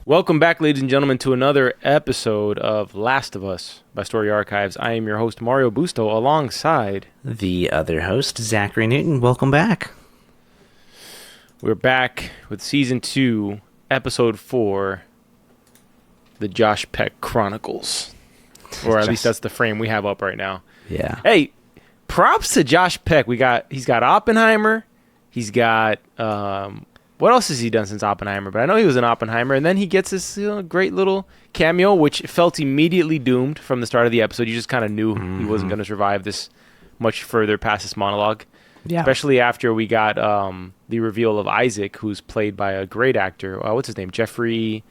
Welcome back, ladies and gentlemen, to another episode of Last of Us by Story Archives. I am your host, Mario Busto, alongside the other host, Zachary Newton. Welcome back. We're back with Season 2, Episode 4, The Josh Peck Chronicles. Or at least that's the frame we have up right now. Yeah. Hey, props to Josh Peck. He's got Oppenheimer. He's got... what else has he done since Oppenheimer? But I know he was in Oppenheimer. And then he gets this great little cameo, which felt immediately doomed from the start of the episode. You just kind of knew he wasn't going to survive this much further past this monologue. Yeah. Especially after we got the reveal of Isaac, who's played by a great actor. What's his name? Jeffrey...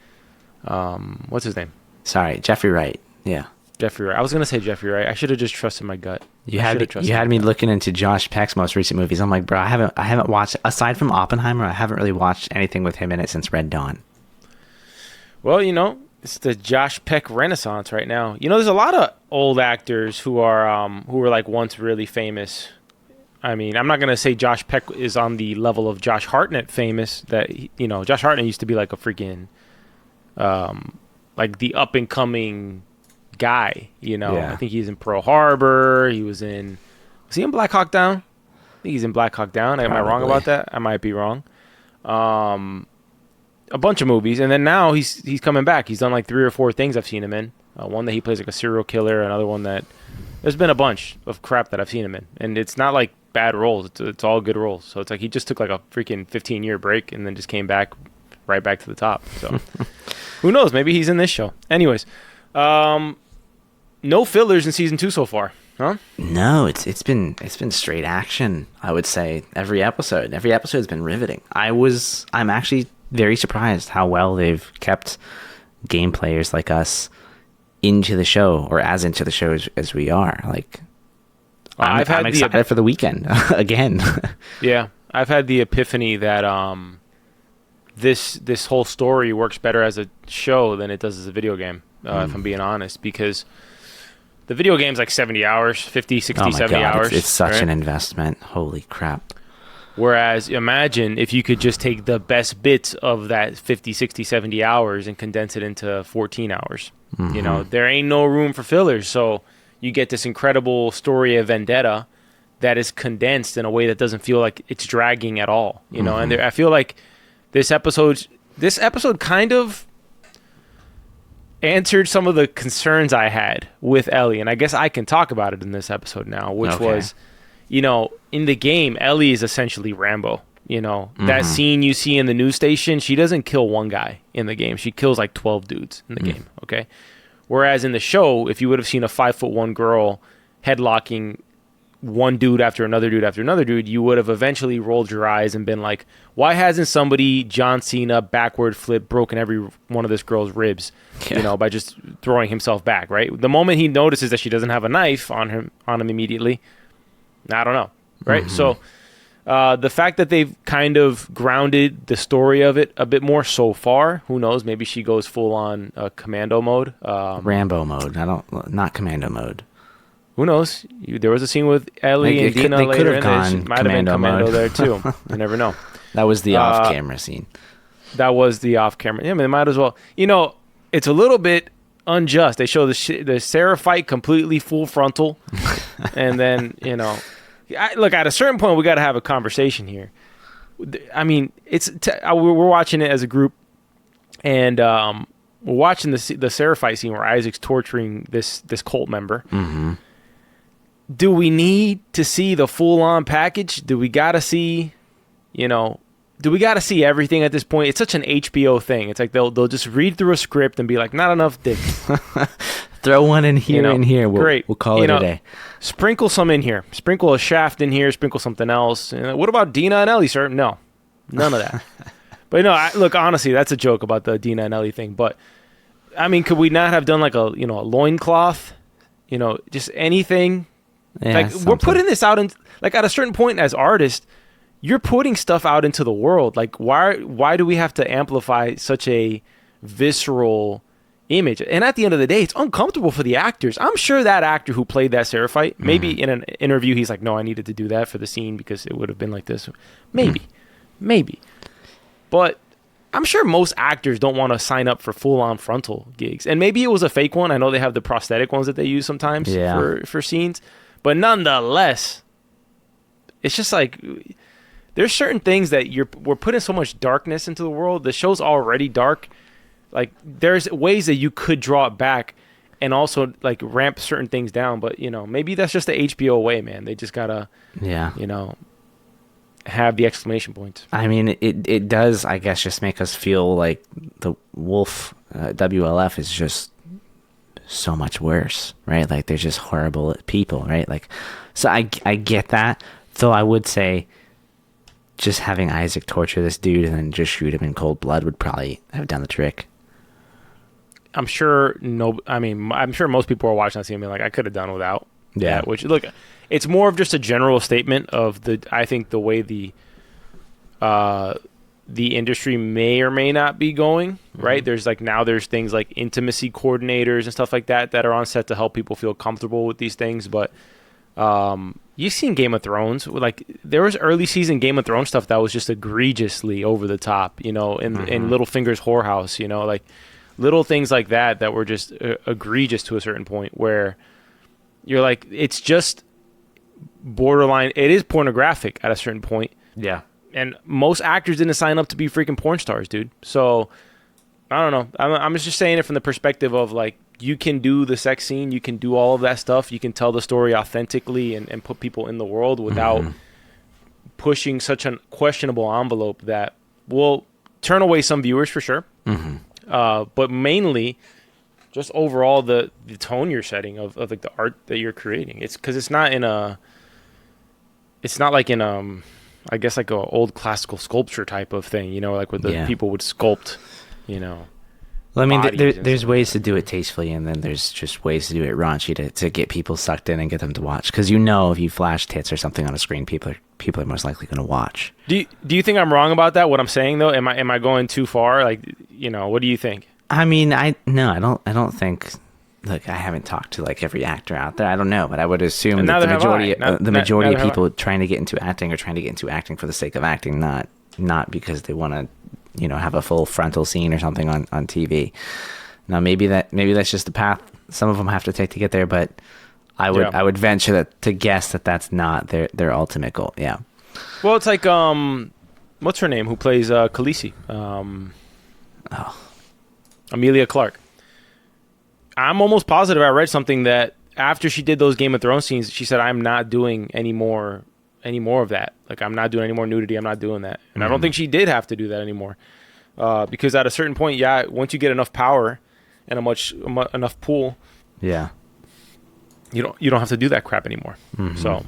what's his name? Sorry, Jeffrey Wright. Yeah. Jeffrey Wright. I was going to say Jeffrey Wright. I should have just trusted my gut. You had me looking into Josh Peck's most recent movies. I'm like, bro, I haven't watched, aside from Oppenheimer, I haven't really watched anything with him in it since Red Dawn. Well, it's the Josh Peck renaissance right now. There's a lot of old actors who were like once really famous. I mean, I'm not going to say Josh Peck is on the level of Josh Hartnett famous. That Josh Hartnett used to be like a freaking like the up and coming guy, Yeah. I think he's in Pearl Harbor. Was he in Black Hawk Down? I think he's in Black Hawk Down. Am I wrong about that? I might be wrong. A bunch of movies, and then now he's coming back. He's done like 3 or 4 things I've seen him in. One that he plays like a serial killer. Another one that there's been a bunch of crap that I've seen him in, and it's not like bad roles. It's all good roles. So it's like he just took like a freaking 15-year break and then just came back right back to the top. So who knows? Maybe he's in this show. Anyways. No fillers in season 2 so far, huh? No, it's been straight action. I would say every episode's been riveting. I'm actually very surprised how well they've kept game players like us into the show, or as into the show as we are. Like, I'm excited for the weekend again. Yeah, I've had the epiphany that this whole story works better as a show than it does as a video game. If I'm being honest, because the video game's like 70 hours, 50, 60, 70 hours. It's such an investment. Holy crap. Whereas imagine if you could just take the best bits of that 50, 60, 70 hours and condense it into 14 hours. Mm-hmm. There ain't no room for fillers. So you get this incredible story of vendetta that is condensed in a way that doesn't feel like it's dragging at all. And I feel like this episode kind of answered some of the concerns I had with Ellie, and I guess I can talk about it in this episode now, which was, in the game, Ellie is essentially Rambo. That scene you see in the news station, she doesn't kill one guy in the game. She kills like 12 dudes in the game, okay? Whereas in the show, if you would have seen a 5'1" girl headlocking one dude after another dude after another dude, you would have eventually rolled your eyes and been like, why hasn't somebody John Cena backward flip broken every one of this girl's ribs, by just throwing himself back, right? The moment he notices that she doesn't have a knife on him immediately, I don't know, right? So the fact that they've kind of grounded the story of it a bit more so far, who knows? Maybe she goes full on commando mode, Rambo mode. Not commando mode. Who knows? There was a scene with Ellie and Dina later in it. It might have been commando there too. You never know. That was the off-camera scene. That was the off-camera. Yeah, I mean, they might as well. It's a little bit unjust. They show the Sarah fight completely full frontal, and then look, at a certain point we got to have a conversation here. I mean, we're watching it as a group, and we're watching the Sarah fight scene where Isaac's torturing this cult member. Mm-hmm. Do we need to see the full-on package? Do we got to see, do we got to see everything at this point? It's such an HBO thing. It's like they'll just read through a script and be like, not enough dick. Throw one in here and here. Great. We'll call it a day. Sprinkle some in here. Sprinkle a shaft in here. Sprinkle something else. What about Dina and Ellie, sir? No, none of that. But look, honestly, that's a joke about the Dina and Ellie thing. But I mean, could we not have done like a loincloth? Just anything. Yeah, like something. We're putting this out in like at a certain point as artists, you're putting stuff out into the world. Like why do we have to amplify such a visceral image? And at the end of the day, it's uncomfortable for the actors. I'm sure that actor who played that Sarah fight, maybe in an interview he's like, no, I needed to do that for the scene because it would have been like this. Maybe. But I'm sure most actors don't want to sign up for full-on frontal gigs. And maybe it was a fake one. I know they have the prosthetic ones that they use sometimes for scenes. But nonetheless, it's just like there's certain things that we're putting so much darkness into the world. The show's already dark. Like, there's ways that you could draw it back and also, like, ramp certain things down. But, you know, maybe that's just the HBO way, man. They just got to, you know, have the exclamation points. I mean, it does, I guess, just make us feel like the Wolf WLF is just so much worse, right? Like, they're just horrible people, right? Like, so I get that, though I would say just having Isaac torture this dude and then just shoot him in cold blood would probably have done the trick. I'm sure I'm sure most people are watching that scene and being like, I could have done without that. Which, look, it's more of just a general statement of I think the way the industry may or may not be going, right? There's there's things like intimacy coordinators and stuff like that are on set to help people feel comfortable with these things. But you've seen Game of Thrones. Like, there was early season Game of Thrones stuff that was just egregiously over the top, you know, in Littlefinger's whorehouse, you know, like little things like that were just egregious to a certain point where you're like, it's just borderline. It is pornographic at a certain point. Yeah. And most actors didn't sign up to be freaking porn stars, dude. So I don't know. I'm just saying it from the perspective of, like, you can do the sex scene, you can do all of that stuff, you can tell the story authentically and put people in the world without pushing such a questionable envelope that will turn away some viewers for sure. But mainly, just overall the tone you're setting of like the art that you're creating. It's because it's not like in I guess like a old classical sculpture type of thing, you know, like where the people would sculpt, you know. Well, I mean, there's ways to do it tastefully, and then there's just ways to do it raunchy to get people sucked in and get them to watch. Because, you know, if you flash tits or something on a screen, people are most likely going to watch. Do you think I'm wrong about that? What I'm saying though, am I going too far? Like, you know, what do you think? I mean, I don't think. Look, I haven't talked to like every actor out there. I don't know, but I would assume that the majority of people trying to get into acting are trying to get into acting for the sake of acting, not because they want to, you know, have a full frontal scene or something on TV. Now, maybe that's just the path some of them have to take to get there, but I would venture to guess that that's not their ultimate goal. Yeah. Well, it's like what's her name who plays Khaleesi? Emilia Clarke. I'm almost positive I read something that after she did those Game of Thrones scenes, she said, I'm not doing any more of that. Like, I'm not doing any more nudity. I'm not doing that. And I don't think she did have to do that anymore. Because at a certain point, once you get enough power and enough pull, you don't have to do that crap anymore. So,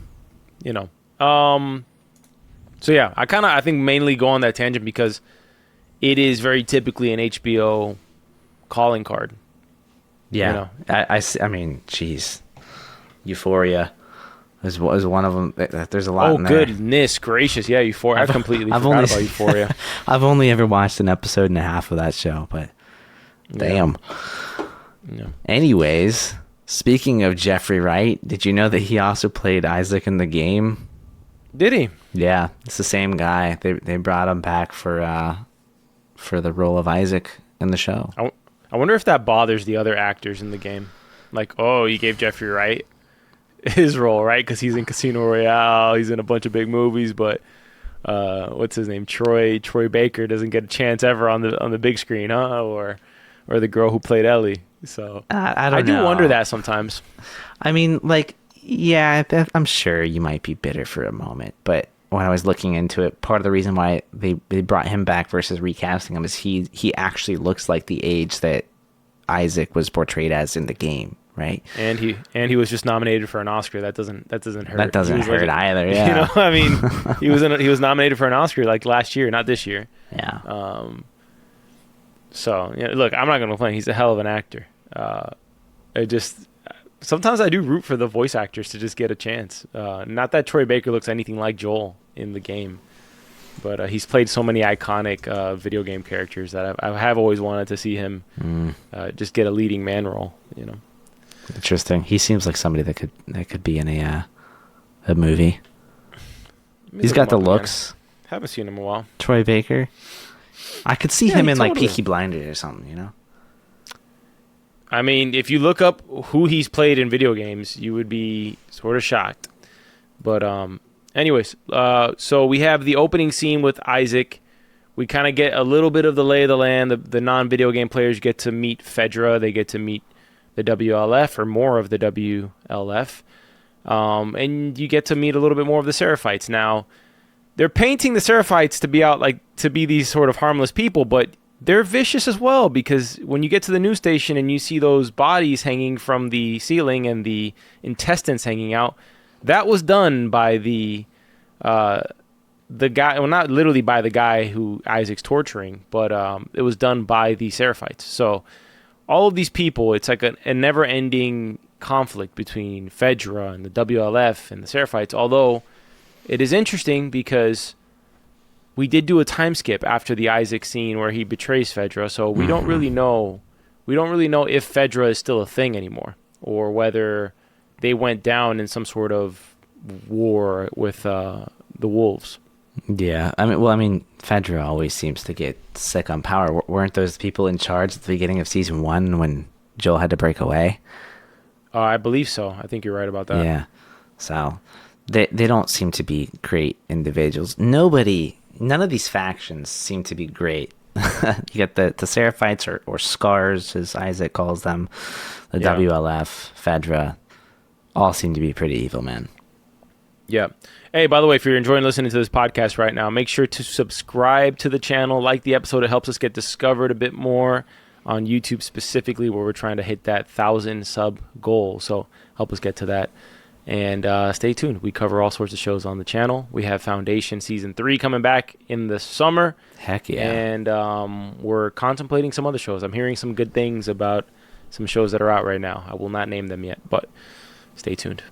you know. So yeah, I think mainly go on that tangent because it is very typically an HBO calling card. Yeah, you know? I mean, geez, Euphoria is one of them. There's a lot. Oh, goodness gracious! Yeah, Euphoria. I completely forgot about Euphoria. I've only ever watched an episode and a half of that show, but damn. Yeah. Anyways, speaking of Jeffrey Wright, did you know that he also played Isaac in the game? Did he? Yeah, it's the same guy. They brought him back for the role of Isaac in the show. I wonder if that bothers the other actors in the game. Like, oh, you gave Jeffrey Wright his role, right? Because he's in Casino Royale. He's in a bunch of big movies, but what's his name? Troy Baker doesn't get a chance ever on the big screen, huh? Or the girl who played Ellie. So I do wonder that sometimes. I mean, like, yeah, I'm sure you might be bitter for a moment, but when I was looking into it, part of the reason why they brought him back versus recasting him is he actually looks like the age that Isaac was portrayed as in the game, right? And he was just nominated for an Oscar. That doesn't hurt. That doesn't hurt either. Yeah, you know, I mean, he was nominated for an Oscar like last year, not this year. Yeah. So yeah, look, I'm not gonna complain. He's a hell of an actor. Sometimes I do root for the voice actors to just get a chance. Not that Troy Baker looks anything like Joel in the game, but he's played so many iconic video game characters that I have always wanted to see him just get a leading man role. You know, interesting. He seems like somebody that could be in a movie. He's got the looks. Haven't seen him in a while. Troy Baker. I could see him in like Peaky Blinders or something, you know? I mean, if you look up who he's played in video games, you would be sort of shocked. But anyways, so we have the opening scene with Isaac. We kind of get a little bit of the lay of the land. The non-video game players get to meet Fedra. They get to meet the WLF, or more of the WLF. And you get to meet a little bit more of the Seraphites. Now, they're painting the Seraphites to be these sort of harmless people, but they're vicious as well, because when you get to the news station and you see those bodies hanging from the ceiling and the intestines hanging out, that was done by the guy, well, not literally by the guy who Isaac's torturing, but it was done by the Seraphites. So all of these people, it's like a never-ending conflict between Fedra and the WLF and the Seraphites, although it is interesting because we did do a time skip after the Isaac scene where he betrays Fedra, so we don't really know if Fedra is still a thing anymore, or whether they went down in some sort of war with the wolves. Yeah, I mean, Fedra always seems to get sick on power. Weren't those people in charge at the beginning of season 1 when Joel had to break away? I believe so. I think you're right about that. Yeah, so they don't seem to be great individuals. None of these factions seem to be great. You got the Seraphites, or Scars, as Isaac calls them, the WLF, Fedra, all seem to be pretty evil, man. Yeah. Hey, by the way, if you're enjoying listening to this podcast right now, make sure to subscribe to the channel, like the episode. It helps us get discovered a bit more on YouTube specifically, where we're trying to hit that 1,000 sub goal. So help us get to that. And stay tuned. We cover all sorts of shows on the channel. We have Foundation Season 3 coming back in the summer. Heck yeah. And we're contemplating some other shows. I'm hearing some good things about some shows that are out right now. I will not name them yet, but stay tuned.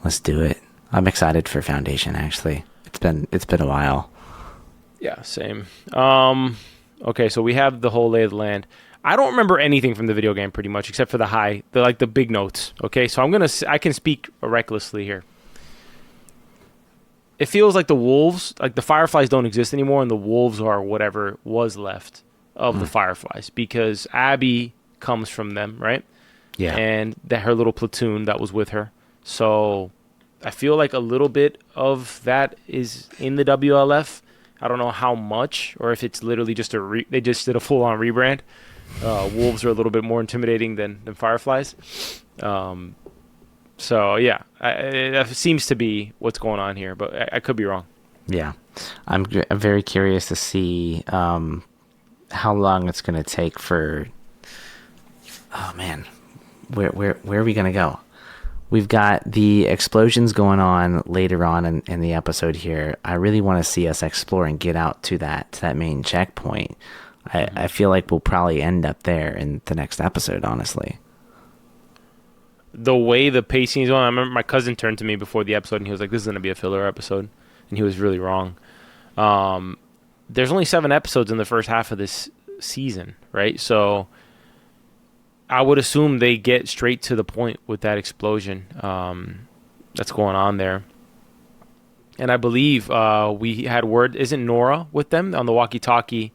Let's do it. I'm excited for Foundation, actually. It's been a while. Yeah, same. Okay, so we have the whole lay of the land. I don't remember anything from the video game pretty much, except for the big notes. Okay, so I can speak recklessly here. It feels like the wolves, like the fireflies don't exist anymore, and the wolves are whatever was left of the fireflies, because Abby comes from them, right? Yeah. And her little platoon that was with her. So I feel like a little bit of that is in the WLF. I don't know how much, or if it's literally just they just did a full-on rebrand. Wolves are a little bit more intimidating than fireflies. So yeah, it seems to be what's going on here, but I could be wrong. Yeah, I'm very curious to see how long it's going to take for. Oh man, where are we going to go? We've got the explosions going on later on in the episode here. I really want to see us explore and get out to that main checkpoint. I feel like we'll probably end up there in the next episode, honestly. The way the pacing is going, I remember my cousin turned to me before the episode and he was like, this is going to be a filler episode. And he was really wrong. There's only 7 episodes in the first half of this season, right? So I would assume they get straight to the point with that explosion that's going on there. And I believe we had word, isn't Nora with them on the walkie-talkie?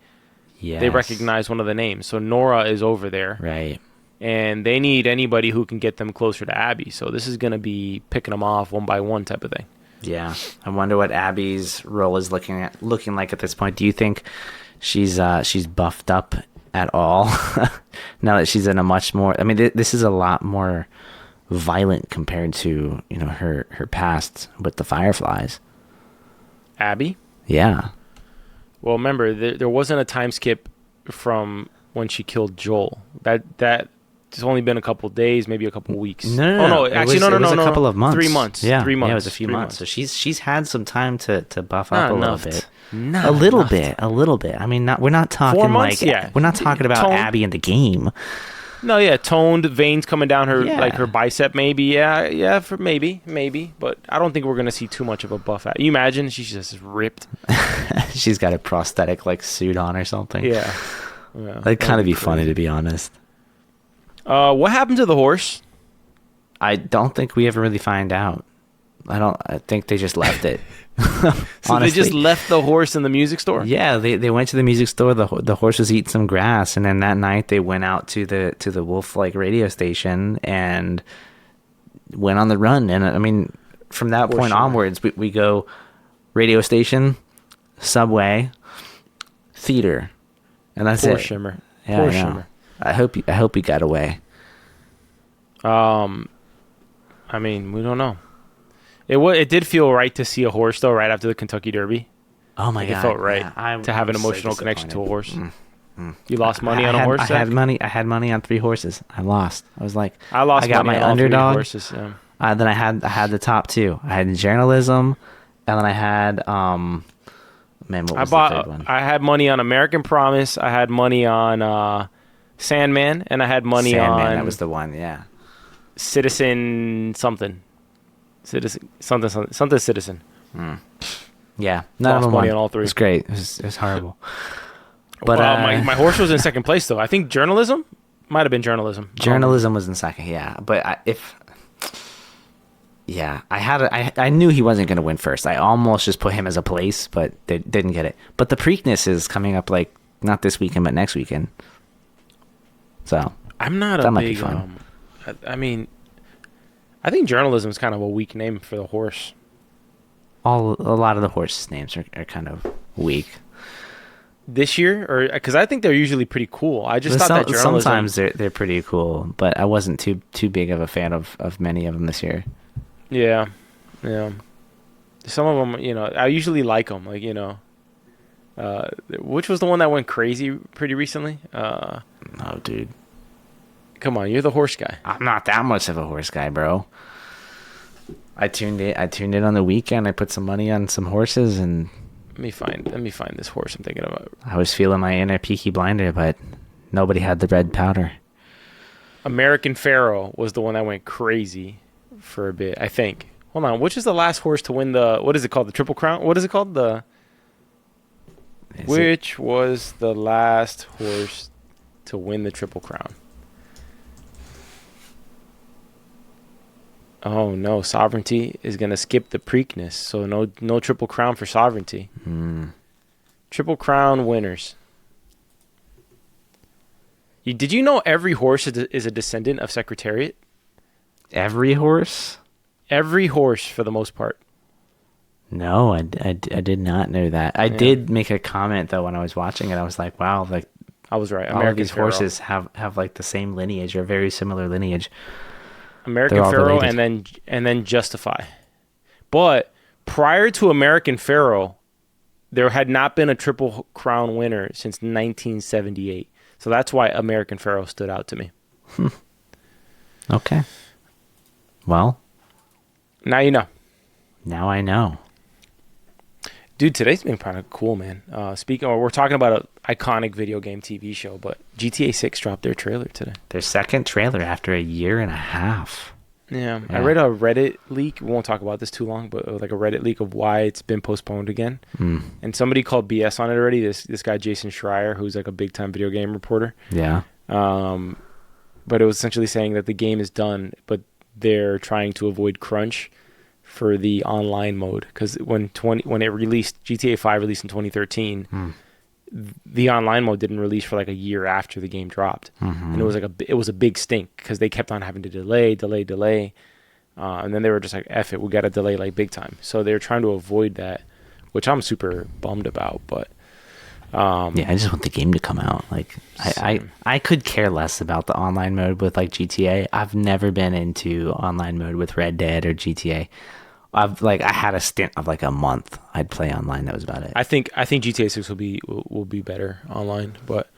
Yes. They recognize one of the names. So Nora is over there. Right. And they need anybody who can get them closer to Abby. So this is going to be picking them off one by one type of thing. Yeah. I wonder what Abby's role is looking like at this point. Do you think she's buffed up at all now that she's in a much more... I mean, this is a lot more violent compared to, her past with the Fireflies. Abby? Yeah. Well, remember, there wasn't a time skip from when she killed Joel. That it's only been a couple days, maybe a couple weeks. No. Actually, no. It was a couple of months. 3 months. Yeah. 3 months. Yeah, it was a few months. So she's had some time to buff Not up a enough. little bit. Not a little enough. bit. I mean, we're not talking 4 months? like Yeah. we're not talking about Toned. Abby in the game. No, yeah, toned veins coming down her, Yeah. like her bicep, maybe. Yeah, for maybe. But I don't think we're gonna see too much of a buff. You imagine she's just ripped. She's got a prosthetic like suit on or something. Yeah. That'd kind of be funny, to be honest. What happened to the horse? I don't think we ever really find out. I think they just left it. So they just left the horse in the music store? Yeah, they went to the music store. The horse was eating some grass, and then that night they went out to the Wolf like radio station and went on the run. And I mean, from that point onwards, we go radio station, subway, theater, and that's it. Shimmer. Yeah, poor Shimmer. I hope he got away. I mean, we don't know. It did feel right to see a horse though right after the Kentucky Derby. Oh my god! It felt right to have an emotional connection to a horse. You lost money on a horse? I had money on 3 horses. I lost. I was like, I got money my on underdog. 3 horses. Yeah. Then I had the top 2. I had journalism, and then I had what was the third one? I had money on American Promise. I had money on Sandman, and I had money on Sandman. That was the one. Yeah. Citizen something. Citizen. Yeah, none of them money on all 3. It was great. It was horrible. But my horse was in second place though. I think journalism might have been journalism. Journalism was in second. Yeah, but I knew he wasn't going to win first. I almost just put him as a place, but they didn't get it. But the Preakness is coming up like not this weekend, but next weekend. So I'm not a big. I mean, I think journalism is kind of a weak name for the horse. A lot of the horses' names are kind of weak. This year, or because I think they're usually pretty cool. I just thought that journalism... Sometimes they're pretty cool, but I wasn't too big of a fan of many of them this year. Yeah. Some of them, I usually like them. Like, which was the one that went crazy pretty recently? Oh, dude. Come on, you're the horse guy. I'm not that much of a horse guy, bro. I tuned in on the weekend. I put some money on some horses, and let me find this horse I'm thinking about. I was feeling my inner Peaky Blinder, but nobody had the red powder. American Pharoah was the one that went crazy for a bit, I think. Hold on, which is the last horse to win what is it called? The Triple Crown? What is it called? Which was the last horse to win the Triple Crown? Oh no, Sovereignty is gonna skip the Preakness, so no Triple Crown for Sovereignty. Triple Crown winners. Did you know every horse is a descendant of Secretariat? Every horse? Every horse, for the most part. No, I did not know that. I did make a comment though when I was watching it. I was like, wow, like I was right. All of these horses have like the same lineage or very similar lineage. American Pharoah and then Justify. But prior to American Pharoah, there had not been a Triple Crown winner since 1978. So that's why American Pharoah stood out to me. Okay. Well, now you know. Now I know. Dude, today's been kind of cool, man. We're talking about an iconic video game TV show, but GTA 6 dropped their trailer today. Their second trailer after a year and a half. Yeah. I read a Reddit leak. We won't talk about this too long, but like a Reddit leak of why it's been postponed again. And somebody called BS on it already. This guy, Jason Schreier, who's like a big-time video game reporter. Yeah. But it was essentially saying that the game is done, but they're trying to avoid crunch for the online mode, because when it released, GTA 5 released in 2013, the online mode didn't release for like a year after the game dropped, and it was a big stink because they kept on having to delay, and then they were just like, F it, we got to delay like big time. So they're trying to avoid that, which I'm super bummed about. But yeah, I just want the game to come out. Like I could care less about the online mode with like GTA. I've never been into online mode with Red Dead or GTA. I had a stint of like a month. I'd play online. That was about it. I think GTA 6 will be better online, but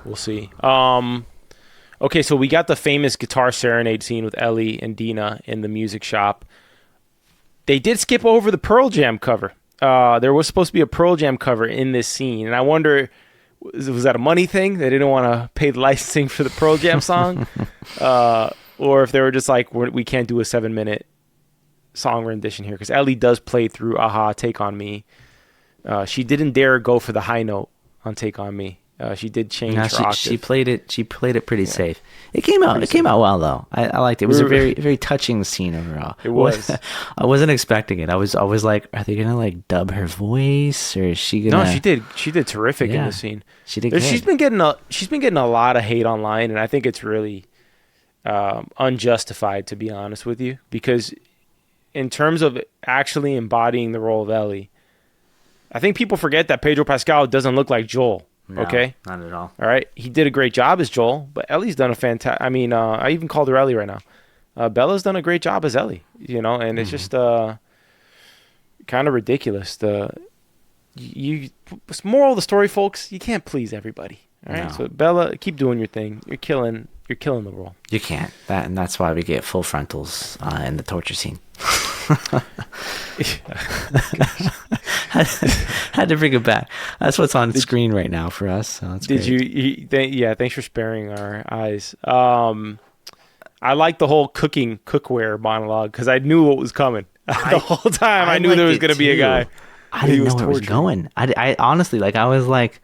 we'll see. Okay, so we got the famous guitar serenade scene with Ellie and Dina in the music shop. They did skip over the Pearl Jam cover. There was supposed to be a Pearl Jam cover in this scene, and I wonder, was that a money thing? They didn't want to pay the licensing for the Pearl Jam song, or if they were just like, we can't do a 7-minute song rendition here, because Ellie does play through Aha, Take On Me. She didn't dare go for the high note on Take On Me. She did change No, her octave. she played it pretty safe. It came out well though. I liked it. It was a very very touching scene overall. It was. I wasn't expecting it. I was like, are they gonna like dub her voice, or is she gonna? No, she did terrific in the scene. She did good. She's been getting a lot of hate online, and I think it's really unjustified, to be honest with you, because in terms of actually embodying the role of Ellie, I think people forget that Pedro Pascal doesn't look like Joel. No, okay, not at all. All right, he did a great job as Joel, but Ellie's done a fantastic. I mean, I even called her Ellie right now. Bella's done a great job as Ellie, and it's just kind of ridiculous. Moral of the story, folks: you can't please everybody. All right, so Bella, keep doing your thing. You're killing the role. You can't. That's why we get full frontals in the torture scene. Had to bring it back. That's what's on screen right now for us. So that's great. Thanks for sparing our eyes. I like the whole cookware monologue because I knew what was coming the whole time. I knew there was going to be a guy. I didn't know where it was going. I honestly, I was like,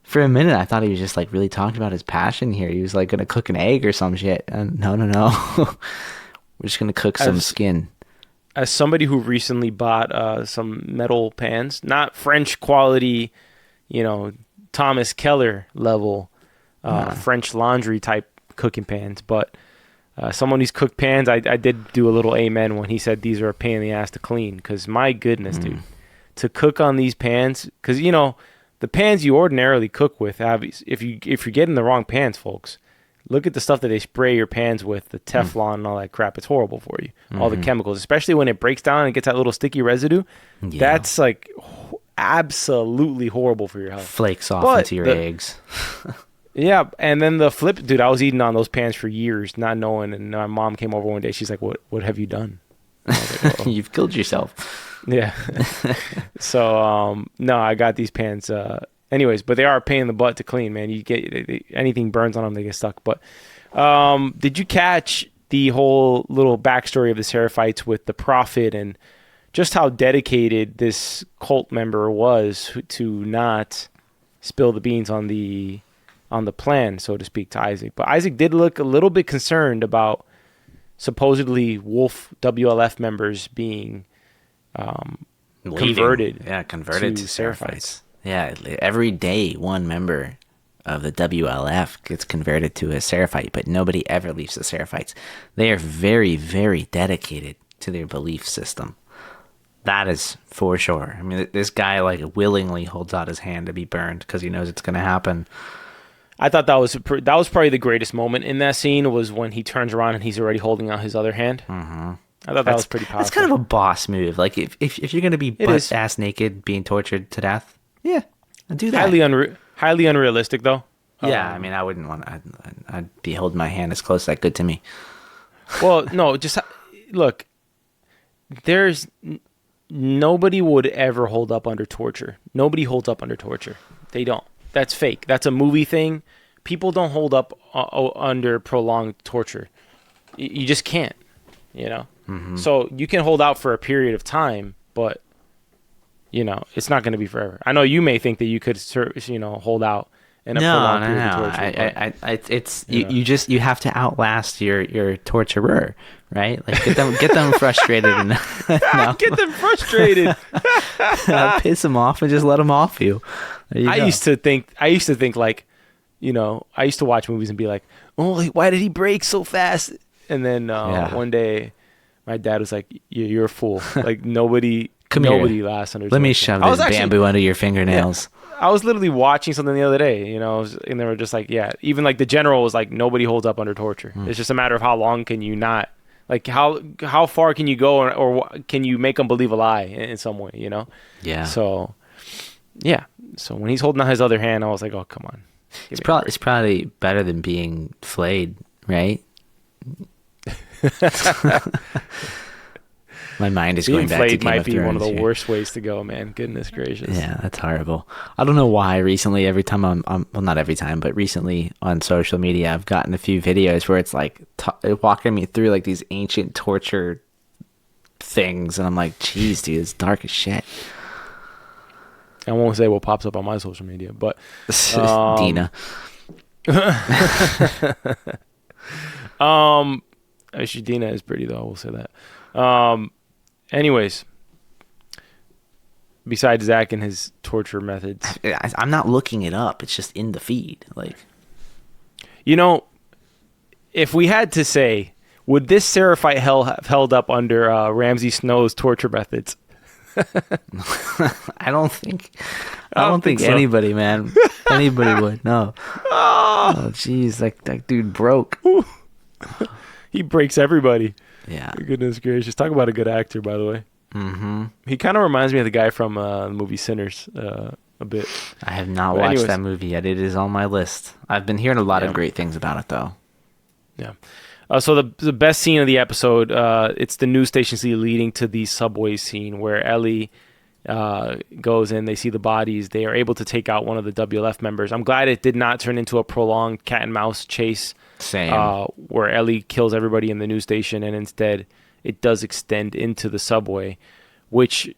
for a minute, I thought he was just like really talking about his passion here. He was like going to cook an egg or some shit. And no. We're just going to cook some skin. As somebody who recently bought some metal pans, not French quality, Thomas Keller level French laundry type cooking pans, but someone who's cooked pans, I did do a little amen when he said these are a pain in the ass to clean, because my goodness, dude, to cook on these pans, because the pans you ordinarily cook with, if you're getting the wrong pans, folks, look at the stuff that they spray your pans with, the Teflon and all that crap. It's horrible for you. All the chemicals, especially when it breaks down and gets that little sticky residue. Yeah. That's like absolutely horrible for your health. Flakes off into your eggs. Yeah, and then the flip, dude, I was eating on those pans for years, not knowing, and my mom came over one day. She's like, "What have you done?" Like, you've killed yourself. Yeah. So no, I got these pans. Anyways, but they are a pain in the butt to clean, man. You get anything burns on them, they get stuck. But did you catch the whole little backstory of the Seraphites with the prophet and just how dedicated this cult member was to not spill the beans on the plan, so to speak, to Isaac? But Isaac did look a little bit concerned about supposedly Wolf WLF members being converted. Yeah, converted to Seraphites. Yeah, every day one member of the WLF gets converted to a Seraphite, but nobody ever leaves the Seraphites. They are very, very dedicated to their belief system. That is for sure. I mean, this guy willingly holds out his hand to be burned because he knows it's going to happen. I thought that was probably the greatest moment in that scene, was when he turns around and he's already holding out his other hand. Mm-hmm. I thought that was pretty powerful. That's kind of a boss move. Like if you're going to be butt-ass naked being tortured to death, yeah, I'd do that. Highly unrealistic, though. Yeah, I mean, I wouldn't want. I'd be holding my hand as close as that good to me. Well, no, just look. There's nobody would ever hold up under torture. Nobody holds up under torture. They don't. That's fake. That's a movie thing. People don't hold up under prolonged torture. You just can't. Mm-hmm. So you can hold out for a period of time, but it's not going to be forever. I know you may think that you could, hold out in a prolonged period of torture. You have to outlast your torturer, right? Like get them frustrated and get them frustrated. Piss them off and just let them off you. I used to think I used to watch movies and be like, oh, why did he break so fast? And then one day my dad was like, you're a fool. Like nobody lasts under torture. Let me shove this bamboo under your fingernails. Yeah, I was literally watching something the other day, and they were just like, yeah, even like the general was like, nobody holds up under torture. It's just a matter of how long can you not, like how far can you go, or can you make them believe a lie in some way, Yeah. So, yeah. So when he's holding out his other hand, I was like, oh, come on. It's probably better than being flayed, right? My mind is going back to Game of Thrones. Might be one of the worst ways to go, man. Goodness gracious. Yeah, that's horrible. I don't know why recently, every time well, not every time, but recently on social media, I've gotten a few videos where it's like walking me through like these ancient torture things. And I'm like, geez, dude, it's dark as shit. I won't say what pops up on my social media, but Dina. Actually, Dina is pretty though. I will say that. Anyways, besides Zach and his torture methods, I'm not looking it up. It's just in the feed. Like, if we had to say, would this Seraphite hell have held up under Ramsay Snow's torture methods? I don't think so. Anybody, man. Anybody would. No. Oh, jeez. That dude broke. He breaks everybody. Yeah. Goodness gracious. Talk about a good actor, by the way. Mm-hmm. He kind of reminds me of the guy from the movie Sinners a bit. I have not watched that movie yet. It is on my list. I've been hearing a lot of great things about it, though. Yeah. So the best scene of the episode, it's the news station scene leading to the subway scene where Ellie goes in. They see the bodies. They are able to take out one of the WLF members. I'm glad it did not turn into a prolonged cat and mouse chase. Same. Where Ellie kills everybody in the news station, and instead it does extend into the subway, which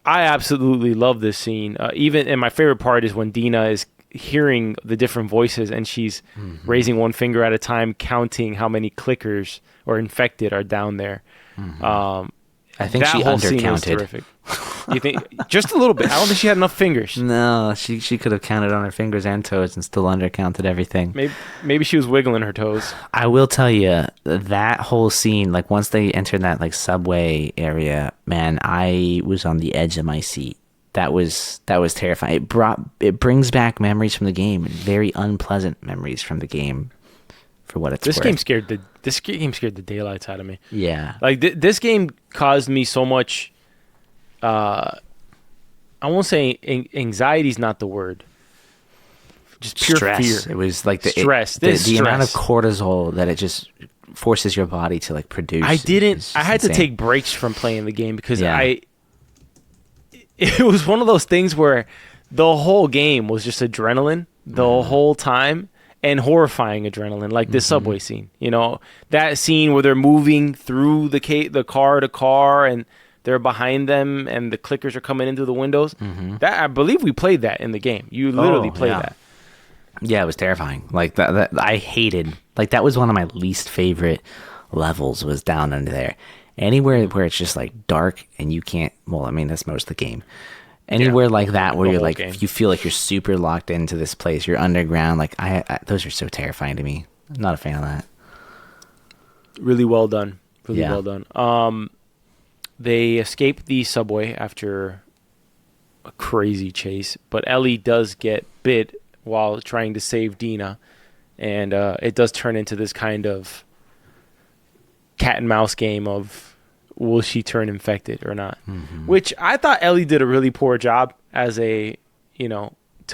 I absolutely love this scene. And my favorite part is when Dina is hearing the different voices and she's raising one finger at a time, counting how many clickers or infected are down there. I think she undercounted. You think just a little bit? I don't think she had enough fingers. No, she could have counted on her fingers and toes and still undercounted everything. Maybe she was wiggling her toes. I will tell you, that whole scene, like once they entered that like subway area, man, I was on the edge of my seat. That was terrifying. It brings back memories from the game, very unpleasant memories from the game. For what it's worth. This game scared the daylights out of me. Yeah, like this game caused me so much. I won't say anxiety is not the word. Just pure stress. Fear. It was like stress. The amount of cortisol that it just forces your body to like produce. I had to take breaks from playing the game because it was one of those things where the whole game was just adrenaline the whole time. And horrifying adrenaline, like this subway scene. That scene where they're moving through the car to car, and they're behind them, and the clickers are coming into the windows. That I believe we played that in the game. You literally played that. Yeah, it was terrifying. Like that I hated. Like that was one of my least favorite levels. Was down under there. Anywhere where it's just like dark and you can't. Well, I mean that's most of the game. Anywhere like that where you're like you feel like you're super locked into this place, you're underground, like I those are so terrifying to me. I'm not a fan of that. Really well done. Well done. They escape the subway after a crazy chase, but Ellie does get bit while trying to save Dina, and it does turn into this kind of cat and mouse game of will she turn infected or not? Which I thought Ellie did a really poor job as to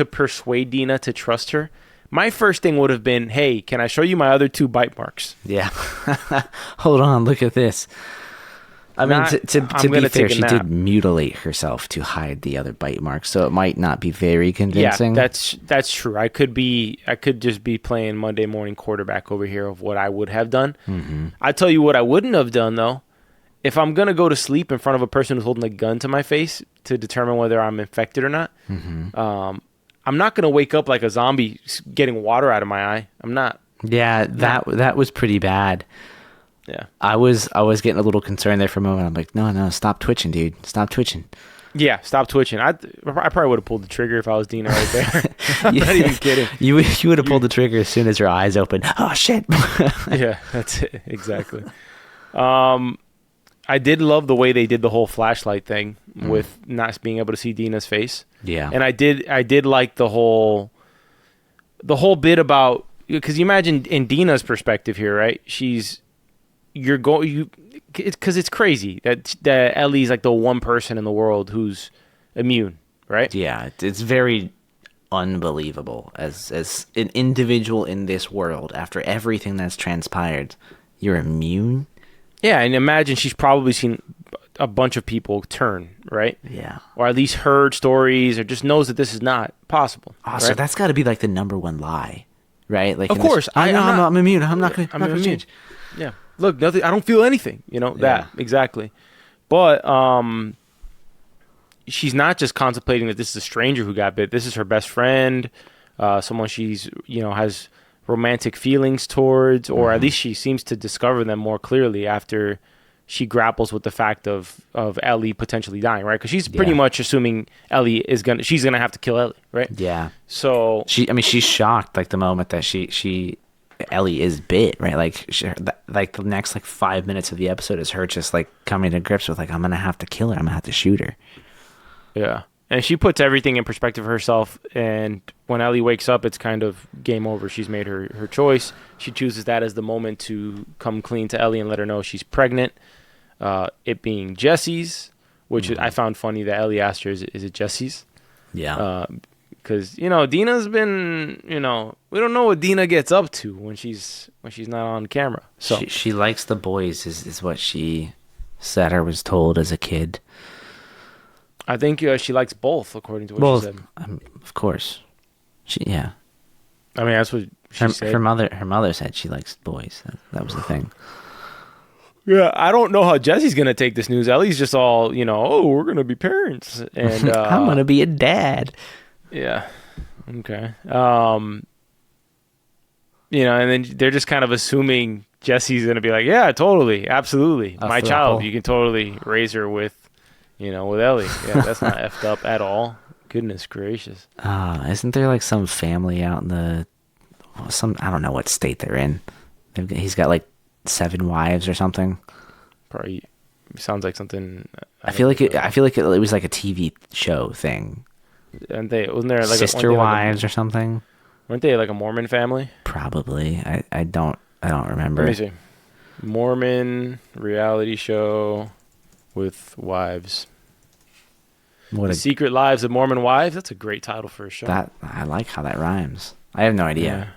persuade Dina to trust her. My first thing would have been, hey, can I show you my other 2 bite marks? Yeah. Hold on, look at this. I mean, to be fair, she did mutilate herself to hide the other bite marks, so it might not be very convincing. Yeah, that's true. I could just be playing Monday morning quarterback over here of what I would have done. I tell you what I wouldn't have done, though. If I'm going to go to sleep in front of a person who's holding a gun to my face to determine whether I'm infected or not, I'm not going to wake up like a zombie getting water out of my eye. I'm not. Yeah, that was pretty bad. Yeah. I was getting a little concerned there for a moment. I'm like, no, stop twitching, dude. Stop twitching. Yeah, stop twitching. I probably would have pulled the trigger if I was Dina right there. I'm not even kidding. You would have pulled the trigger as soon as her eyes opened. Oh, shit. Yeah, that's it. Exactly. I did love the way they did the whole flashlight thing with not being able to see Dina's face. Yeah. And I did like the whole bit about, because you imagine in Dina's perspective here, right? Because it's crazy that Ellie's like the one person in the world who's immune, right? Yeah, it's very unbelievable as an individual in this world after everything that's transpired, you're immune. Yeah, and imagine she's probably seen a bunch of people turn, right? Yeah. Or at least heard stories or just knows that this is not possible. Oh, right? So that's got to be like the number one lie, right? Like, of course. I'm immune. I'm not going to change. Yeah. Look, nothing. I don't feel anything, that. Exactly. But, she's not just contemplating that this is a stranger who got bit. This is her best friend, someone she's, has romantic feelings towards, or at least she seems to discover them more clearly after she grapples with the fact of Ellie potentially dying, right? Because she's pretty much assuming she's gonna have to kill Ellie, right? Yeah. So she's shocked like the moment that Ellie is bit, right? Like like the next like 5 minutes of the episode is her just like coming to grips with like, I'm gonna have to kill her. I'm gonna have to shoot her. Yeah. And she puts everything in perspective herself, and when Ellie wakes up, it's kind of game over. She's made her choice. She chooses that as the moment to come clean to Ellie and let her know she's pregnant. It being Jesse's, which I found funny that Ellie asked her, is it Jesse's? Yeah. Because, Dina's been, we don't know what Dina gets up to when she's not on camera. So she likes the boys is what she said or was told as a kid. I think she likes both, according to what she said. Of course. I mean, that's what she said. Her mother said she likes boys. That was the thing. Yeah, I don't know how Jesse's going to take this news. Ellie's just all, we're going to be parents. And I'm going to be a dad. Yeah. Okay. And then they're just kind of assuming Jesse's going to be like, yeah, totally, absolutely. My child, you can totally raise her with Ellie. Yeah, that's not effed up at all. Goodness gracious. Isn't there like some family out in I don't know what state they're in. He's got like 7 wives or something. Probably sounds like something. I feel like it was like a TV show thing. And wasn't there like sister wives or something? Weren't they like a Mormon family? Probably. I don't remember. Let me see. Mormon reality show with wives. The Secret Lives of Mormon Wives. That's a great title for a show. I like how that rhymes. I have no idea.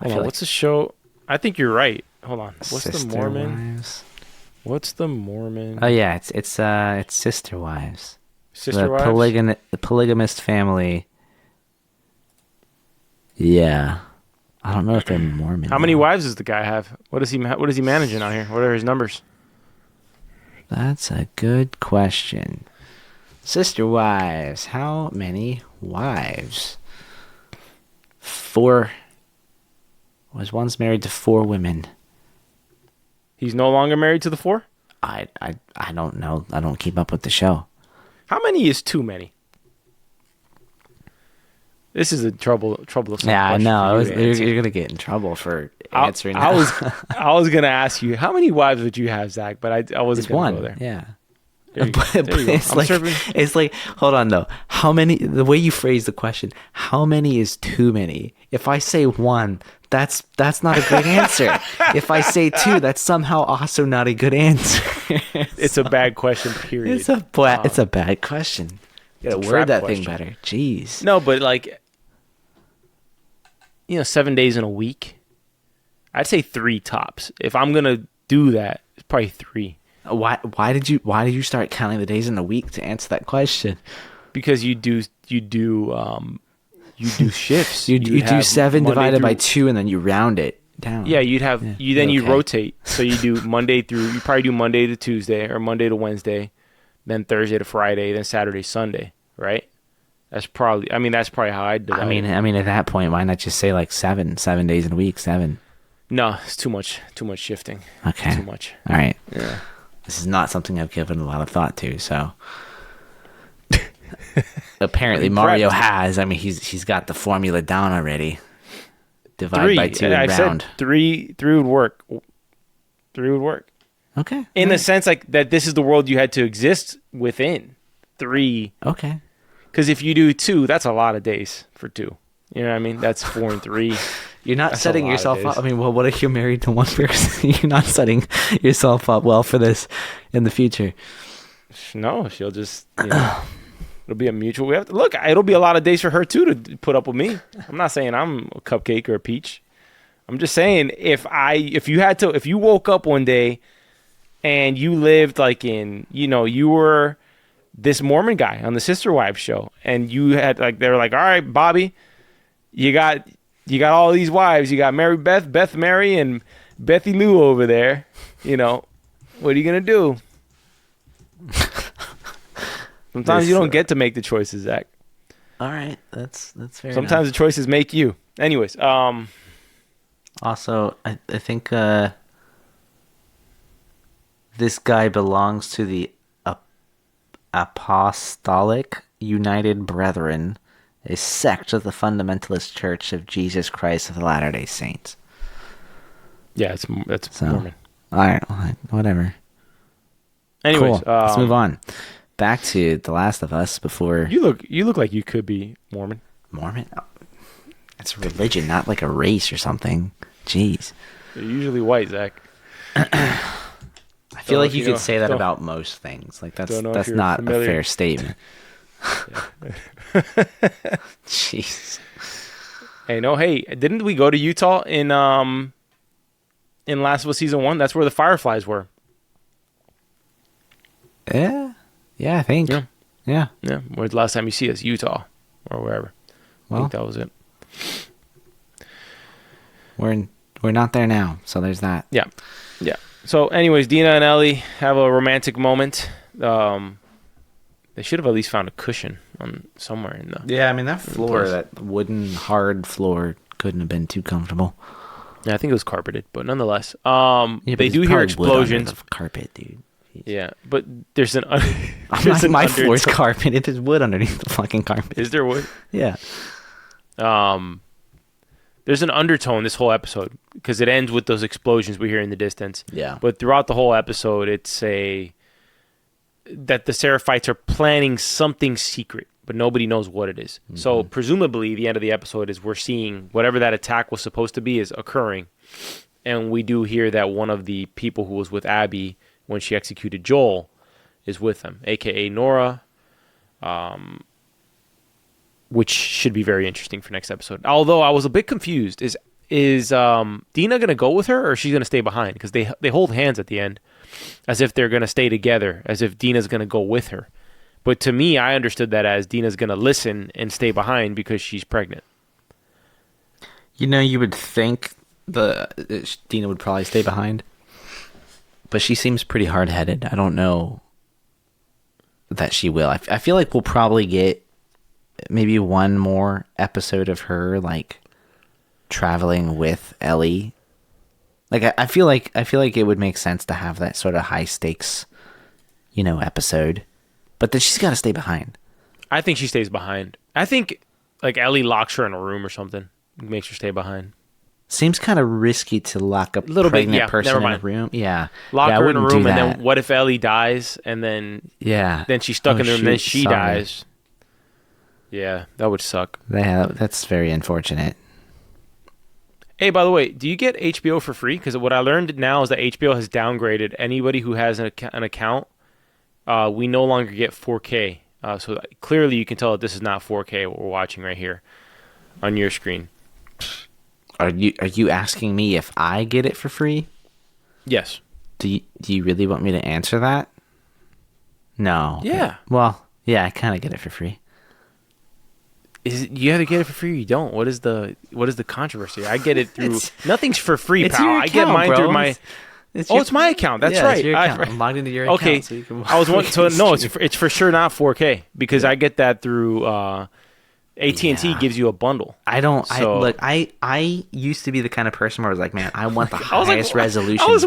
Yeah. Hold on. What's the show? I think you're right. Hold on. What's Sister the Mormon? Wives. What's the Mormon? Oh yeah, it's Sister Wives. Sister Wives. The polygamist family. Yeah. I don't know if they're Mormon. How many wives does the guy have? What is he managing out here? What are his numbers? That's a good question. Sister Wives. How many wives? 4. Was once married to 4 women. He's no longer married to the 4? I don't know. I don't keep up with the show. How many is too many? This is a troublesome. Yeah, I know. You're gonna get in trouble for answering. I was gonna ask you how many wives would you have, Zach? But I wasn't gonna go there. Yeah. It's like hold on though. How many? The way you phrase the question, how many is too many? If I say 1, that's not a good answer. If I say 2, that's somehow also not a good answer. It's a bad question. Period. It's a bad question. You gotta word that thing better. Jeez. No, but like, 7 days in a week, I'd say 3 tops. If I'm gonna do that, it's probably 3. Why did you start counting the days in the week to answer that question? Because you do shifts. you do 7 divided by 2 and then you round it down. Yeah, you rotate. So you do you probably do Monday to Tuesday or Monday to Wednesday, then Thursday to Friday, then Saturday, Sunday, right? That's probably how I'd do it. I mean at that point, why not just say like 7 days in a week, 7? No, it's too much shifting. Okay. Too much. All right. Yeah. This is not something I've given a lot of thought to, so apparently Mario has. I mean, he's got the formula down already. Divide by 2 and round. Said 3 would work. 3 would work. Okay. In the sense like that, this is the world you had to exist within. 3. Okay. Because if you do 2, that's a lot of days for 2. You know what I mean? That's 4 and 3. You're not setting yourself up. I mean, well, what if you're married to one person? You're not setting yourself up well for this in the future. No, she'll just, it'll be a mutual. We have to look. It'll be a lot of days for her too to put up with me. I'm not saying I'm a cupcake or a peach. I'm just saying if you woke up one day and you lived like you were this Mormon guy on the Sister Wives show, and you had they were like, all right, Bobby, you got all these wives. You got Mary Beth Mary, and Bethy Lou over there. What are you gonna do? Sometimes you don't get to make the choices, Zach. All right, that's fair. Sometimes the choices make you. Anyways, also, I think this guy belongs to the Apostolic United Brethren, a sect of the fundamentalist Church of Jesus Christ of the Latter-day Saints. Yeah, that's Mormon. All right, whatever. Anyways, cool. Let's move on. Back to The Last of Us before... You look like you could be Mormon. Mormon? Oh, that's a religion, not like a race or something. Jeez. They're usually white, Zach. I feel like you could say that about most things. Like that's not a fair statement. Jeez. Hey, didn't we go to Utah in Last of Us Season 1? That's where the Fireflies were. Yeah, I think. Yeah. Where's the last time you see us? Utah or wherever. I think that was it. We're not there now, so there's that. Yeah. So, anyways, Dina and Ellie have a romantic moment. They should have at least found a cushion on somewhere in the. Yeah, I mean that floor, that wooden hard floor, couldn't have been too comfortable. Yeah, I think it was carpeted, but nonetheless, they do hear explosions. Of carpet, dude. Jeez. Yeah, but there's an. My floor's carpeted. There's wood underneath the fucking carpet. Is there wood? Yeah. There's an undertone this whole episode because it ends with those explosions we hear in the distance. Yeah. But throughout the whole episode, it's that the Seraphites are planning something secret, but nobody knows what it is. Mm-hmm. So presumably, the end of the episode is we're seeing whatever that attack was supposed to be is occurring, and we do hear that one of the people who was with Abby when she executed Joel is with them, aka Nora. Which should be very interesting for next episode. Although I was a bit confused. Is Dina going to go with her or is she going to stay behind? Because they hold hands at the end as if they're going to stay together, as if Dina's going to go with her. But to me, I understood that as Dina's going to listen and stay behind because she's pregnant. You would think Dina would probably stay behind. But she seems pretty hard-headed. I don't know that she will. I feel like we'll probably get maybe one more episode of her like traveling with Ellie. Like I feel like it would make sense to have that sort of high stakes, episode. But then she's got to stay behind. I think she stays behind. I think like Ellie locks her in a room or something, makes her stay behind. Seems kind of risky to lock a pregnant person in a room. Yeah, lock her in a room, and then what if Ellie dies, and then then she's stuck in there, and then she dies. Yeah, that would suck. That's very unfortunate. Hey, by the way, do you get HBO for free? Because what I learned now is that HBO has downgraded anybody who has an account. We no longer get 4K. So clearly you can tell that this is not 4K, what we're watching right here on your screen. Are you asking me if I get it for free? Yes. Do you really want me to answer that? No. Yeah. Well, yeah, I kind of get it for free. You either get it for free or you don't. What is the controversy? I get it through nothing's for free, pal. I get mine through my. It's my account. That's right. It's your account. I'm logged into your account. Okay. So you can it's for sure not 4K because I get that through AT&T gives you a bundle. I used to be the kind of person where I was like, man, I want the highest resolution. I was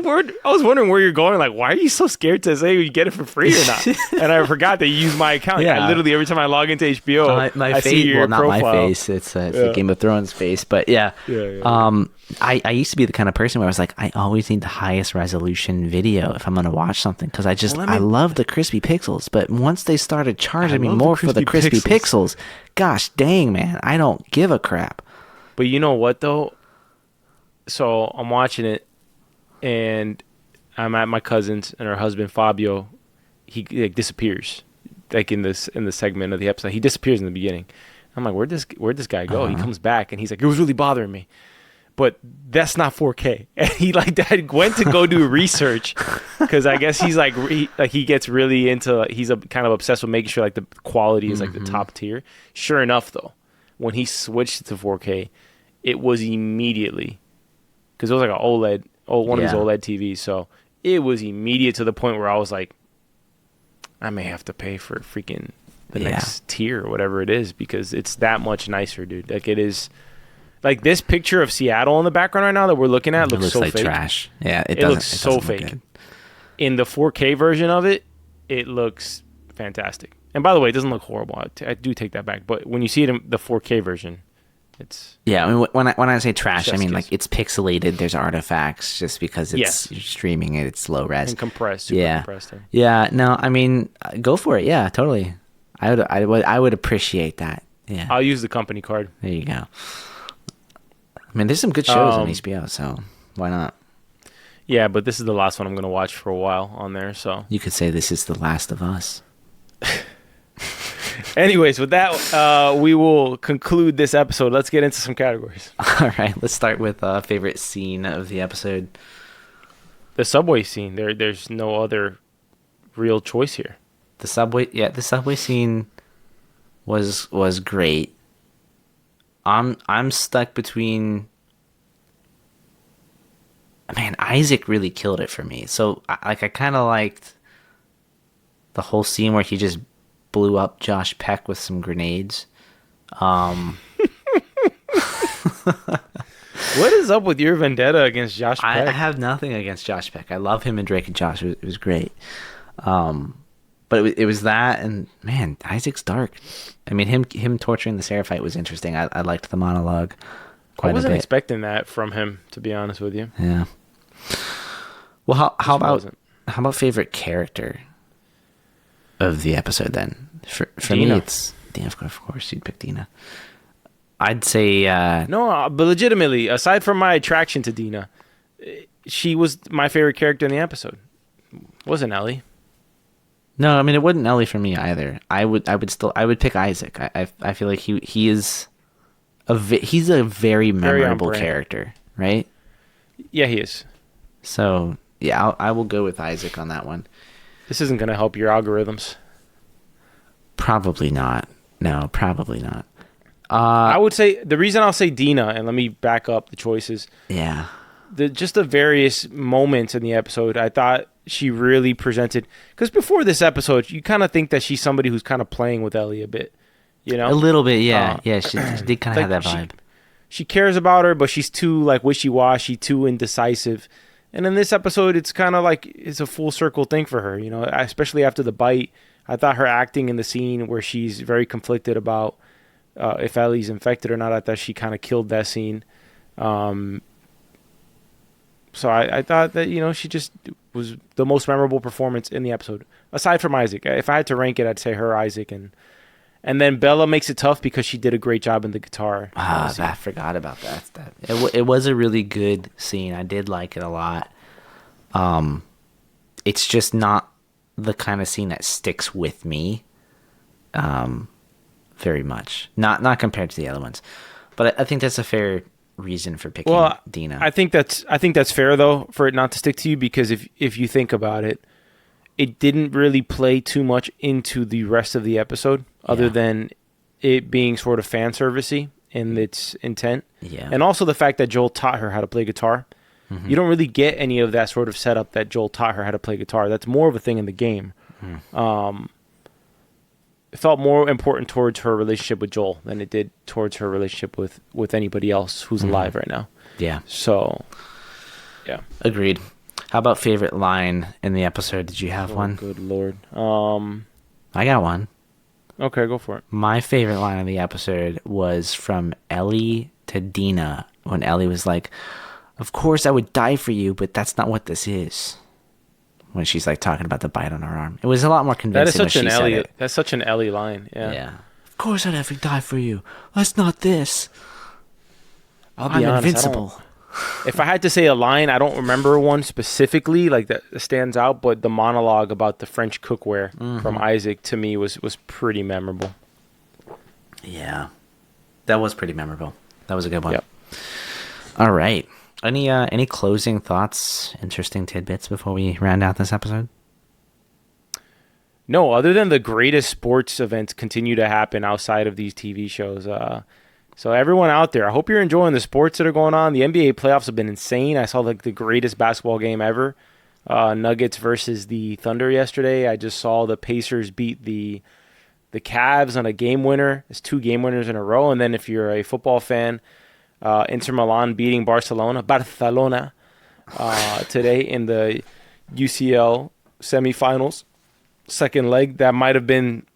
wondering where you're going. Like, why are you so scared to say you get it for free or not? And I forgot that you use my account. Yeah. I literally, every time I log into HBO, I see your profile. Not my face. It's a Game of Thrones face. But yeah. I used to be the kind of person where I was like, I always need the highest resolution video if I'm going to watch something because I love the crispy pixels. But once they started charging me more for the crispy pixels, gosh dang, man, I don't give a crap. But you know what though? So I'm watching it, and I'm at my cousin's, and her husband Fabio, he disappears, like in the segment of the episode. He disappears in the beginning. I'm like, where'd this guy go? He comes back, and he's like, it was really bothering me. But that's not 4K. And he went to go do research because I guess he's he gets really into, he's kind of obsessed with making sure like the quality is like the top tier. Sure enough though, when he switched to 4K, it was immediately, because it was like an OLED, one of these OLED TVs. So it was immediate to the point where I was like, I may have to pay for freaking the next tier or whatever it is, because it's that much nicer, dude. Like, it is. Like, this picture of Seattle in the background right now that we're looking at looks so like fake. Trash. Yeah, it looks so fake. In the 4K version of it, it looks fantastic. And by the way, it doesn't look horrible. I do take that back. But when you see it in the 4K version, it's... Yeah, I mean, when I say trash, I mean, like, it's pixelated. There's artifacts just because it's you're streaming it. It's low res. And compressed. Super compressed. Yeah, no, I mean, go for it. Yeah, totally. I would appreciate that. Yeah. I'll use the company card. There you go. I mean, there's some good shows on HBO, so why not? Yeah, but this is the last one I'm going to watch for a while on there, so... You could say this is The Last of Us. Anyways, with that, we will conclude this episode. Let's get into some categories. All right, let's start with favorite scene of the episode. The subway scene. There's no other real choice here. The subway scene was great. I'm stuck between... Man, Isaac really killed it for me. So, I kind of liked the whole scene where he just blew up Josh Peck with some grenades. What is up with your vendetta against Josh Peck? I have nothing against Josh Peck. I love him and Drake and Josh. It was great. But it was that, and man, Isaac's dark. I mean, him torturing the Seraphite was interesting. I liked the monologue quite a bit. I wasn't expecting that from him, to be honest with you. Yeah. Well, how about favorite character of the episode then? For me, it's Dina. Of course, you'd pick Dina. I'd say no, but legitimately, aside from my attraction to Dina, she was my favorite character in the episode. Wasn't Ellie? No, I mean, it wasn't Ellie for me either. I would pick Isaac. I feel like he's a very memorable character, right? Yeah, he is. So yeah, I will go with Isaac on that one. This isn't going to help your algorithms. Probably not. No, probably not. I would say the reason I'll say Dina, and let me back up the choices. Yeah. Just the various moments in the episode, I thought she really presented, because before this episode, you kind of think that she's somebody who's kind of playing with Ellie a bit, you know? A little bit, yeah. She did kind of have that vibe. She cares about her, but she's too like wishy-washy, too indecisive. And in this episode, it's kind of like it's a full circle thing for her, you know, especially after the bite. I thought her acting in the scene where she's very conflicted about if Ellie's infected or not, I thought she kind of killed that scene. So I thought that, you know, she just was the most memorable performance in the episode, aside from Isaac. If I had to rank it, I'd say her, Isaac, and then Bella makes it tough because she did a great job in the guitar. I forgot about that. It was a really good scene. I did like it a lot. It's just not the kind of scene that sticks with me very much. Not compared to the other ones. But I think that's a fair reason for picking Dina. I think that's fair though, for it not to stick to you, because if you think about it, it didn't really play too much into the rest of the episode, other than it being sort of fan servicey in its intent. Yeah. And also the fact that Joel taught her how to play guitar. Mm-hmm. You don't really get any of that sort of setup that Joel taught her how to play guitar. That's more of a thing in the game. Mm. It felt more important towards her relationship with Joel than it did towards her relationship with anybody else who's alive right now. Yeah. So, yeah. Agreed. How about favorite line in the episode? Did you have one? Good Lord. I got one. Okay, go for it. My favorite line of the episode was from Ellie to Dina, when Ellie was like, "Of course I would die for you, but that's not what this is." When she's like talking about the bite on her arm, it was a lot more convincing. That's such an Ellie line. Yeah. Yeah. Of course I'd ever die for you. That's not this. I'll be honest, invincible. If I had to say a line, I don't remember one specifically like that stands out, but the monologue about the French cookware from Isaac to me was pretty memorable. Yeah, that was pretty memorable. That was a good one. Yep. All right. Any closing thoughts, interesting tidbits before we round out this episode? No, other than the greatest sports events continue to happen outside of these TV shows. So everyone out there, I hope you're enjoying the sports that are going on. The NBA playoffs have been insane. I saw like the greatest basketball game ever. Nuggets versus the Thunder yesterday. I just saw the Pacers beat the Cavs on a game winner. It's 2 game winners in a row. And then if you're a football fan, Inter Milan beating Barcelona today in the UCL semifinals, second leg. That might have been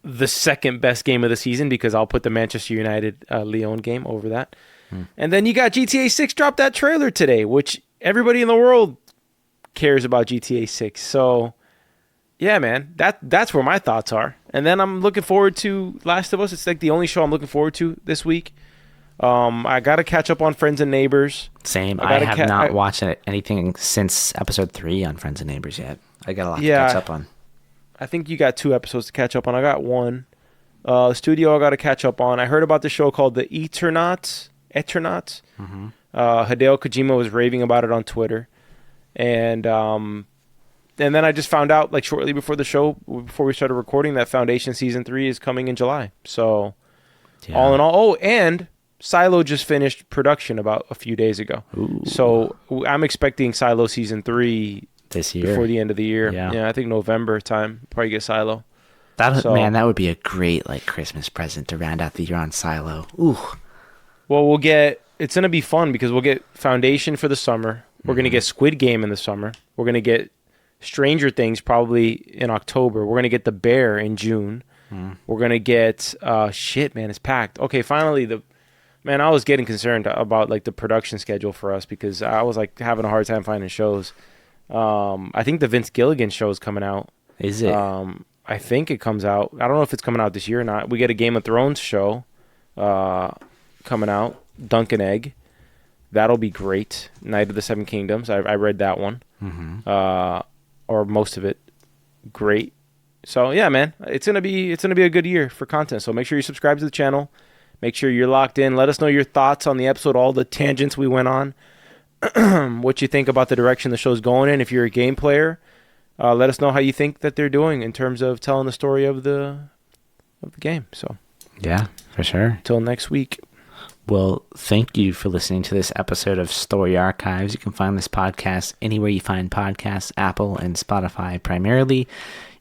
the second best game of the season because I'll put the Manchester United Lyon game over that. And then you got GTA 6 dropped that trailer today, which everybody in the world cares about GTA 6. So yeah, man, that's where my thoughts are. And then I'm looking forward to Last of Us. It's like the only show I'm looking forward to this week. I got to catch up on Friends and Neighbors. Same. I have not watched anything since episode 3 on Friends and Neighbors yet. I got a lot to catch up on. I think you got 2 episodes to catch up on. I got 1. Studio I got to catch up on. I heard about the show called The Eternauts. Mm-hmm. Hideo Kojima was raving about it on Twitter. And then I just found out like shortly before the show, before we started recording, that Foundation Season 3 is coming in July. So all in all, and Silo just finished production about a few days ago. Ooh. So I'm expecting Silo Season 3 this year, before the end of the year. Yeah, I think November time. Probably get Silo. Man, that would be a great like Christmas present to round out the year on Silo. Ooh. Well, it's going to be fun because we'll get Foundation for the summer. We're going to get Squid Game in the summer. We're going to get Stranger Things probably in October. We're going to get The Bear in June. We're going to get it's packed. Okay, finally I was getting concerned about like the production schedule for us because I was like having a hard time finding shows. I think the Vince Gilligan show is coming out. Is it? I think it comes out. I don't know if it's coming out this year or not. We get a Game of Thrones show coming out. Dunk and Egg. That'll be great. Night of the Seven Kingdoms. I read that one. Or most of it. Great. So yeah, man, it's gonna be a good year for content. So make sure you subscribe to the channel. Make sure you're locked in. Let us know your thoughts on the episode, all the tangents we went on. What you think about the direction the show's going in. If you're a game player, let us know how you think that they're doing in terms of telling the story of the game. So yeah, for sure. Until next week. Well, thank you for listening to this episode of Story Archives. You can find this podcast anywhere you find podcasts, Apple and Spotify primarily.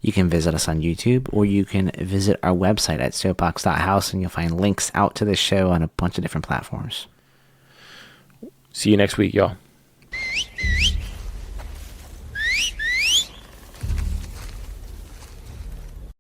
You can visit us on YouTube, or you can visit our website at soapbox.house, and you'll find links out to this show on a bunch of different platforms. See you next week, y'all.